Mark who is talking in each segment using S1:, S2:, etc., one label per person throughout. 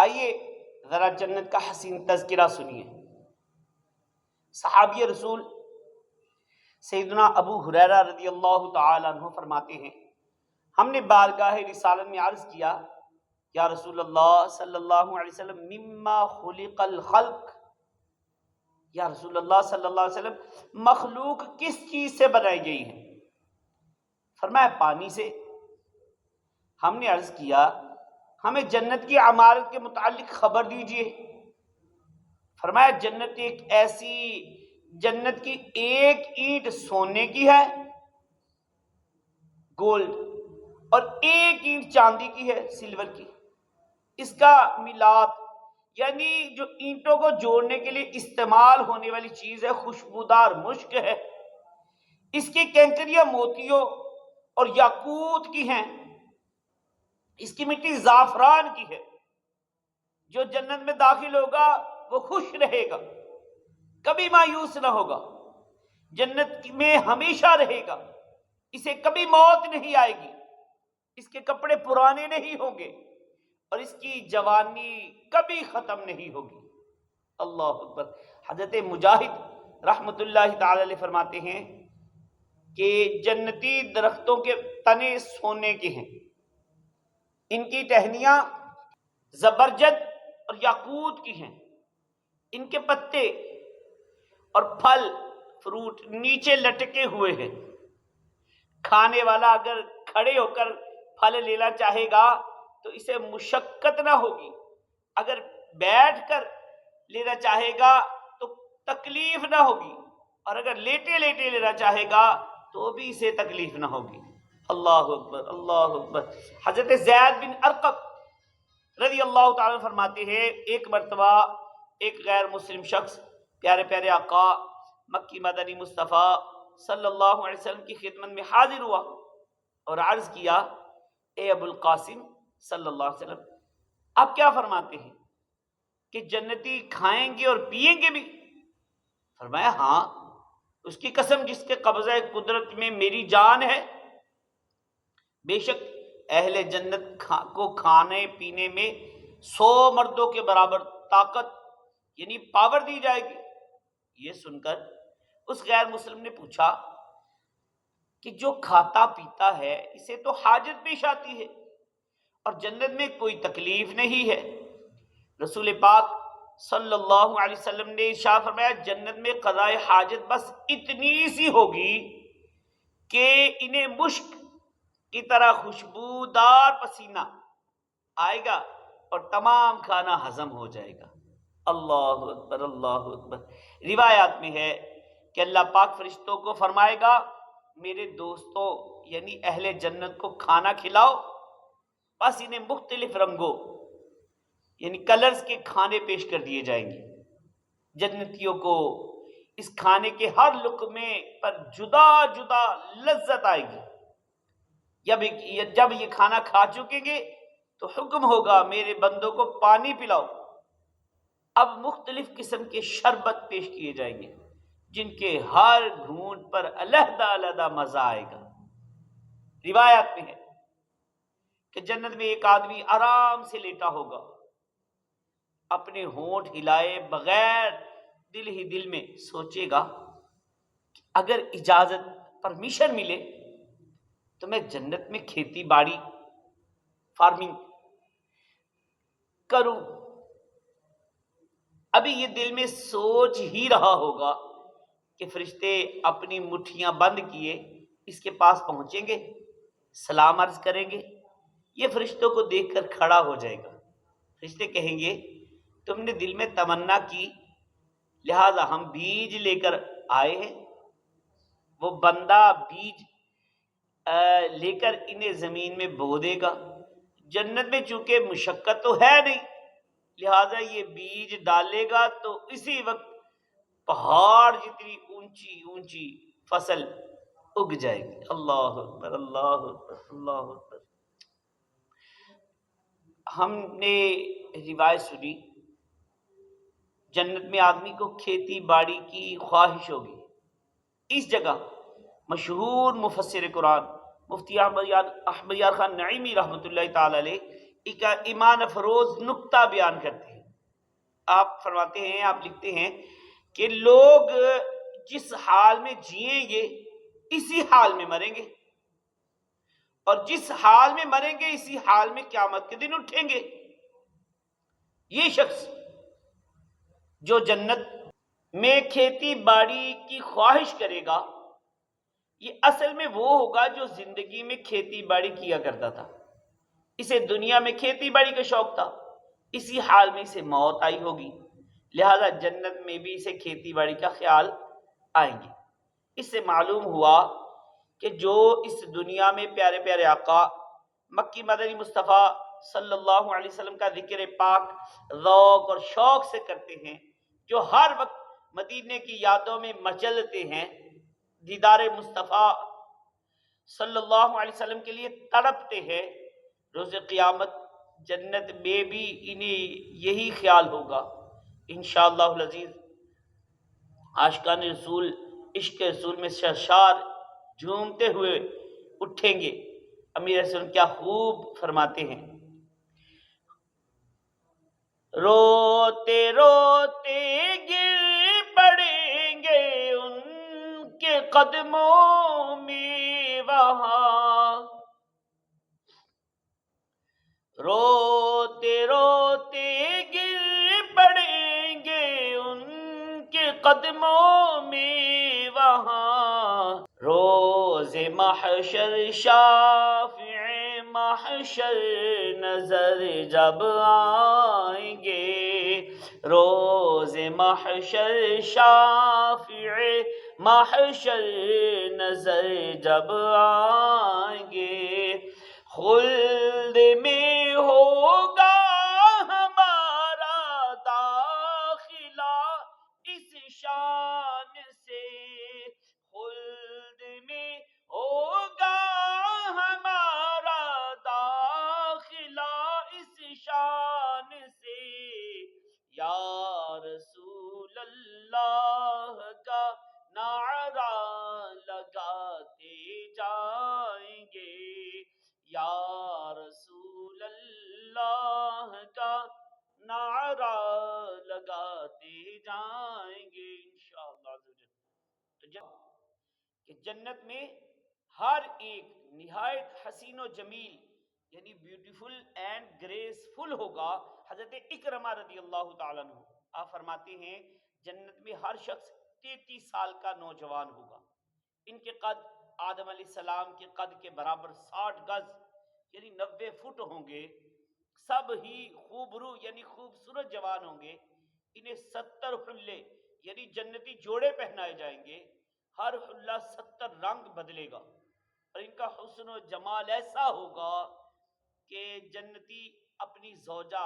S1: آئیے ذرا جنت کا حسین تذکرہ سنیے۔ صحابی رسول سیدنا ابو ہریرہ رضی اللہ تعالی عنہ فرماتے ہیں، ہم نے بارگاہ رسالت میں عرض کیا، یا رسول اللہ صلی اللہ علیہ وسلم مما خلق الخلق، یا رسول اللہ صلی اللہ علیہ وسلم مخلوق کس چیز سے بنائی گئی ہے؟ فرمایا پانی سے۔ ہم نے عرض کیا ہمیں جنت کی عمارت کے متعلق خبر دیجئے۔ فرمایا جنت کی ایک اینٹ سونے کی ہے، گولڈ، اور ایک اینٹ چاندی کی ہے، سلور کی۔ اس کا میلات یعنی جو اینٹوں کو جوڑنے کے لیے استعمال ہونے والی چیز ہے، خوشبودار مشک ہے۔ اس کی کنکریاں موتیوں اور یاقوت کی ہیں، اس کی مٹی زعفران کی ہے۔ جو جنت میں داخل ہوگا وہ خوش رہے گا، کبھی مایوس نہ ہوگا، جنت میں ہمیشہ رہے گا، اسے کبھی موت نہیں آئے گی، اس کے کپڑے پرانے نہیں ہوں گے، اور اس کی جوانی کبھی ختم نہیں ہوگی۔ اللہ اکبر۔ حضرت مجاہد رحمت اللہ تعالی علیہ فرماتے ہیں کہ جنتی درختوں کے تنے سونے کے ہیں، ان کی ٹہنیاں زبرجد اور یاقوت کی ہیں، ان کے پتے اور پھل فروٹ نیچے لٹکے ہوئے ہیں۔ کھانے والا اگر کھڑے ہو کر پھل لینا چاہے گا تو اسے مشقت نہ ہوگی، اگر بیٹھ کر لینا چاہے گا تو تکلیف نہ ہوگی، اور اگر لیٹے لیٹے لینا چاہے گا تو بھی اسے تکلیف نہ ہوگی۔ اللہ اکبر، اللہ اکبر۔ حضرت زید بن ارقم رضی اللہ تعالیٰ فرماتے ہیں، ایک مرتبہ ایک غیر مسلم شخص پیارے پیارے آقا مکی مدنی مصطفیٰ صلی اللہ علیہ وسلم کی خدمت میں حاضر ہوا اور عرض کیا، اے ابو القاسم صلی اللہ علیہ وسلم، آپ کیا فرماتے ہیں کہ جنتی کھائیں گے اور پیئیں گے بھی؟ فرمایا ہاں، اس کی قسم جس کے قبضہ قدرت میں میری جان ہے، بے شک اہل جنت کو کھانے پینے میں 100 مردوں کے برابر طاقت یعنی پاور دی جائے گی۔ یہ سن کر اس غیر مسلم نے پوچھا کہ جو کھاتا پیتا ہے اسے تو حاجت پیش آتی ہے اور جنت میں کوئی تکلیف نہیں ہے۔ رسول پاک صلی اللہ علیہ وسلم نے ارشاد فرمایا، جنت میں قضاء حاجت بس اتنی سی ہوگی کہ انہیں مشک کی طرح خوشبودار پسینہ آئے گا اور تمام کھانا ہضم ہو جائے گا۔ اللہ اکبر، اللہ اکبر۔ روایات میں ہے کہ اللہ پاک فرشتوں کو فرمائے گا، میرے دوستوں یعنی اہل جنت کو کھانا کھلاؤ، بس انہیں مختلف رنگوں یعنی کلرز کے کھانے پیش کر دیے جائیں گے۔ جنتیوں کو اس کھانے کے ہر لقمے پر جدا جدا لذت آئے گی۔ جب یہ کھانا کھا چکیں گے تو حکم ہوگا، میرے بندوں کو پانی پلاؤ۔ اب مختلف قسم کے شربت پیش کیے جائیں گے جن کے ہر گھونٹ پر علیحدہ علیحدہ مزہ آئے گا۔ روایات میں ہے کہ جنت میں ایک آدمی آرام سے لیٹا ہوگا، اپنے ہونٹ ہلائے بغیر دل ہی دل میں سوچے گا کہ اگر اجازت پرمیشن ملے تو میں جنت میں کھیتی باڑی فارمنگ کروں۔ ابھی یہ دل میں سوچ ہی رہا ہوگا کہ فرشتے اپنی مٹھیاں بند کیے اس کے پاس پہنچیں گے، سلام عرض کریں گے، یہ فرشتوں کو دیکھ کر کھڑا ہو جائے گا۔ فرشتے کہیں گے، تم نے دل میں تمنا کی لہذا ہم بیج لے کر آئے ہیں۔ وہ بندہ بیج لے کر انہیں زمین میں بو دے گا۔ جنت میں چونکہ مشقت تو ہے نہیں، لہذا یہ بیج ڈالے گا تو اسی وقت پہاڑ جتنی اونچی اونچی فصل اگ جائے گی۔ اللہ اکبر، اللہ اکبر، اللہ اکبر۔ ہم نے روایت سنی، جنت میں آدمی کو کھیتی باڑی کی خواہش ہوگی۔ اس جگہ مشہور مفسر قرآن مفتی احمد یار خان نعیمی رحمۃ اللہ تعالی علیہ ایک ایمان افروز نکتہ بیان کرتے ہیں. آپ فرماتے ہیں، آپ لکھتے ہیں کہ لوگ جس حال میں جئیں گے اسی حال میں مریں گے، اور جس حال میں مریں گے اسی حال میں قیامت کے دن اٹھیں گے. یہ شخص جو جنت میں کھیتی باڑی کی خواہش کرے گا، یہ اصل میں وہ ہوگا جو زندگی میں کھیتی باڑی کیا کرتا تھا. اسے دنیا میں کھیتی باڑی کا شوق تھا، اسی حال میں اسے موت آئی ہوگی، لہذا جنت میں بھی اسے کھیتی باڑی کا خیال آئیں گے. اس سے معلوم ہوا کہ جو اس دنیا میں پیارے پیارے آقا مکی مدنی مصطفیٰ صلی اللہ علیہ وسلم کا ذکر پاک ذوق اور شوق سے کرتے ہیں، جو ہر وقت مدینے کی یادوں میں مچلتے ہیں، دیدار مصطفیٰ صلی اللہ علیہ وسلم کے لیے تڑپتے ہیں، روز قیامت جنت میں بھی انہیں یہی خیال ہوگا انشاءاللہ العزیز. عاشقان رسول عشق رسول میں سرشار جھومتے ہوئے اٹھیں گے. امیر رسول کیا خوب فرماتے ہیں، روتے روتے گر پڑیں گے ان کے قدموں میں وہاں، روتے روتے گر پڑیں گے ان کے قدموں میں وہاں، روز محشر شافع محشر نظر جب آئیں گے، روز محشر شافع محشر نظر جب آئیں گے، خلد میں ہوگا ہمارا داخلہ اس شان سے، خلد میں ہوگا ہمارا داخلہ اس شان سے، یا رسول اللہ کا نعرہ لگاتے جائیں گے، یا رسول اللہ کا نعرہ لگاتے جائیں گے انشاءاللہ. تو کہ جنت میں ہر ایک نہایت حسین و جمیل یعنی بیوٹیفل اینڈ گریسفل ہوگا. حضرت اکرمہ رضی اللہ تعالیٰ عنہ آپ فرماتے ہیں جنت میں ہر شخص 33 سال کا نوجوان ہوگا. ان کے قد آدم علیہ السلام کے قد کے برابر 60 گز یعنی 90 فٹ ہوں گے. سب ہی خوبرو یعنی خوبصورت جوان ہوں گے. انہیں 70 حلے یعنی جنتی جوڑے پہنائے جائیں گے. ہر حلہ 70 رنگ بدلے گا، اور ان کا حسن و جمال ایسا ہوگا کہ جنتی اپنی زوجہ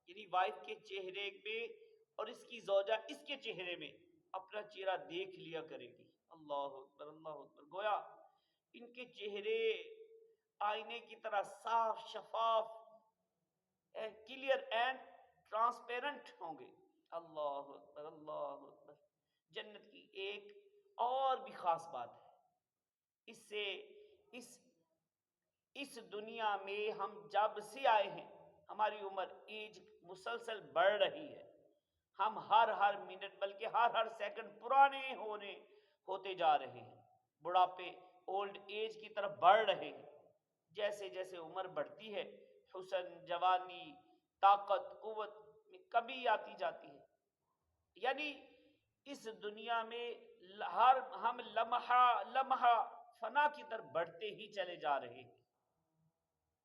S1: یعنی وائف کے چہرے پہ اور اس کی زوجہ اس کے چہرے میں اپنا چہرہ دیکھ لیا کرے گی. اللہ اکبر اللہ اکبر. گویا ان کے چہرے آئینے کی طرح صاف شفاف کلیئر اینڈ ٹرانسپیرنٹ ہوں گے. اللہ اکبر اللہ اکبر. جنت کی ایک اور بھی خاص بات ہے، اس سے اس دنیا میں ہم جب سے آئے ہیں ہماری عمر ایج مسلسل بڑھ رہی ہے. ہم ہر منٹ بلکہ ہر سیکنڈ پرانے ہوتے جا رہے ہیں، بڑھاپے اولڈ ایج کی طرف بڑھ رہے ہیں. جیسے جیسے عمر بڑھتی ہے حسن جوانی طاقت قوت میں کمی آتی جاتی ہے. یعنی اس دنیا میں ہم لمحہ لمحہ فنا کی طرف بڑھتے ہی چلے جا رہے ہیں.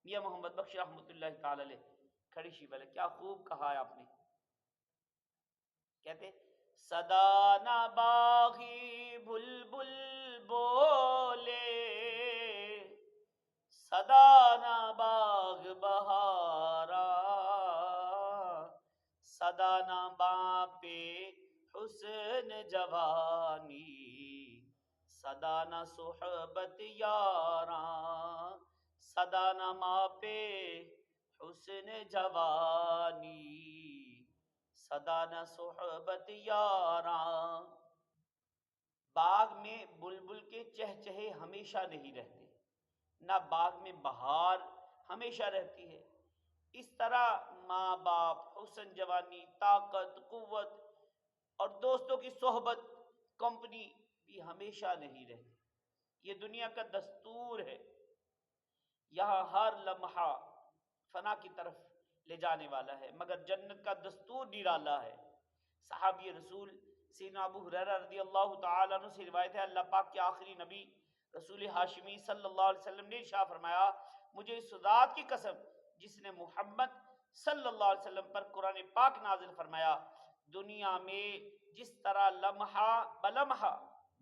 S1: میاں محمد بخش رحمۃ اللہ تعالی علیہ کھڑی شی والے کیا خوب کہا ہے آپ نے. کہتے صدا نہ باغی بلبل بولے، صدا نہ باغ بہارا، صدا نہ باپے حسن جوانی، صدا نہ صحبت یاراں، صدا نہ ماپے حسن جوانی، صدا نہ صحبت یاراں. باغ میں بلبل کے چہچہے ہمیشہ نہیں رہتے، نہ باغ میں بہار ہمیشہ رہتی ہے. اس طرح ماں باپ، حسن جوانی، طاقت، قوت اور دوستوں کی صحبت، کمپنی بھی ہمیشہ نہیں رہتی۔ یہ دنیا کا دستور ہے، یہاں ہر لمحہ فنا کی طرف لے جانے والا ہے، مگر جنت کا دستور نرالا ہے۔ صحابی رسول سیدنا ابو ہریرہ رضی اللہ تعالیٰ عنہ سے روایت ہے، اللہ پاک کے آخری نبی رسول ہاشمی صلی اللہ علیہ وسلم نے ارشاد فرمایا، مجھے اس ذات کی قسم جس نے محمد صلی اللہ علیہ وسلم پر قرآن پاک نازل فرمایا، دنیا میں جس طرح لمحہ بلمحہ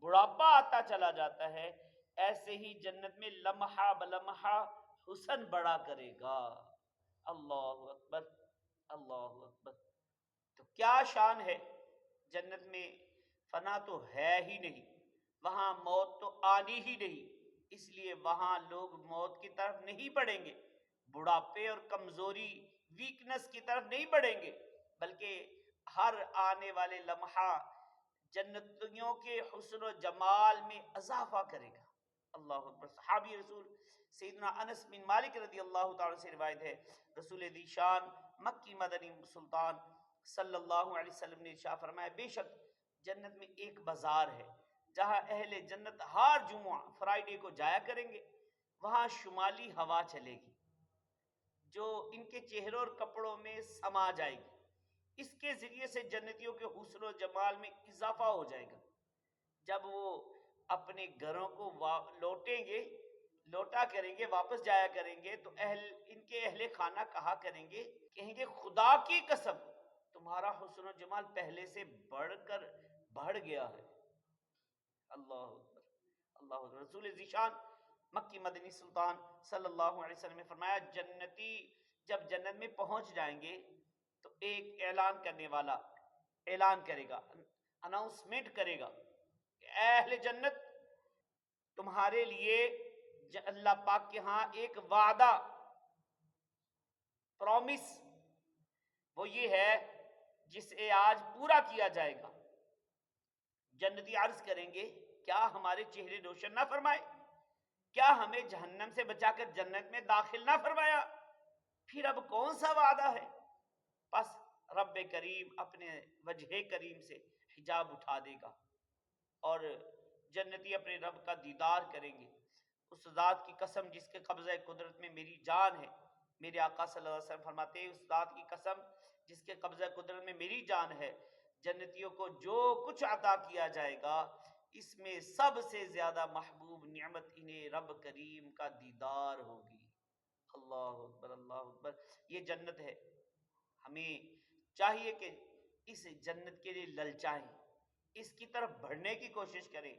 S1: بڑھاپا آتا چلا جاتا ہے، ایسے ہی جنت میں لمحہ بلمحہ حسن بڑا کرے گا۔ اللہ اکبر، اللہ اکبر۔ تو کیا شان ہے جنت میں؟ فنا تو ہے ہی نہیں، وہاں موت تو آنی ہی نہیں، اس لیے وہاں لوگ موت کی طرف نہیں بڑھیں گے، بڑھاپے اور کمزوری، ویکنس کی طرف نہیں بڑھیں گے، بلکہ ہر آنے والے لمحہ جنتیوں کے حسن و جمال میں اضافہ کرے گا۔ اللہ اکبر۔ صحابی رسول سیدنا انس بن مالک رضی اللہ تعالیٰ سے روایت ہے، رسول ذی شان مکی مدنی سلطان صلی اللہ علیہ وسلم نے ارشاد فرمایا، بے شک جنت میں ایک بازار ہے جہاں اہل جنت ہر جمعہ فرائیڈے کو جایا کریں گے، وہاں شمالی ہوا چلے گی جو ان کے چہروں اور کپڑوں میں سما جائے گی، اس کے ذریعے سے جنتیوں کے حسن و جمال میں اضافہ ہو جائے گا۔ جب وہ اپنے گھروں کو لوٹیں گے، لوٹا کریں گے، واپس جایا کریں گے، تو ان کے اہل خانہ کہا کریں گے، کہیں گے خدا کی قسم تمہارا حسن و جمال پہلے سے بڑھ گیا ہے۔ اللہ اکبر، اللہ اکبر۔ رسول ذیشان مکی مدنی سلطان صلی اللہ علیہ وسلم نے فرمایا، جنتی جب جنت میں پہنچ جائیں گے تو ایک اعلان کرنے والا اعلان کرے گا، اناؤنسمنٹ کرے گا کہ اہل جنت تمہارے لیے اللہ پاک کے ہاں ایک وعدہ، پرومس، وہ یہ ہے جسے آج پورا کیا جائے گا۔ جنتی عرض کریں گے، کیا ہمارے چہرے روشن نہ فرمائے؟ کیا ہمیں جہنم سے بچا کر جنت میں داخل نہ فرمایا؟ پھر اب کون سا وعدہ ہے؟ پس رب کریم اپنے وجہ کریم سے حجاب اٹھا دے گا اور جنتی اپنے رب کا دیدار کریں گے۔ اس ذات کی قسم جس کے قبضہ قدرت میں میری جان ہے، میرے آقا صلی اللہ علیہ وسلم فرماتے ہیں، اس ذات کی قسم جس کے قبضہ قدرت میں میری جان ہے، جنتیوں کو جو کچھ عطا کیا جائے گا اس میں سب سے زیادہ محبوب نعمت انہیں رب کریم کا دیدار ہوگی۔ اللہ اکبر، اللہ اکبر۔ یہ جنت ہے، ہمیں چاہیے کہ اس جنت کے لیے للچائیں، اس کی طرف بڑھنے کی کوشش کریں،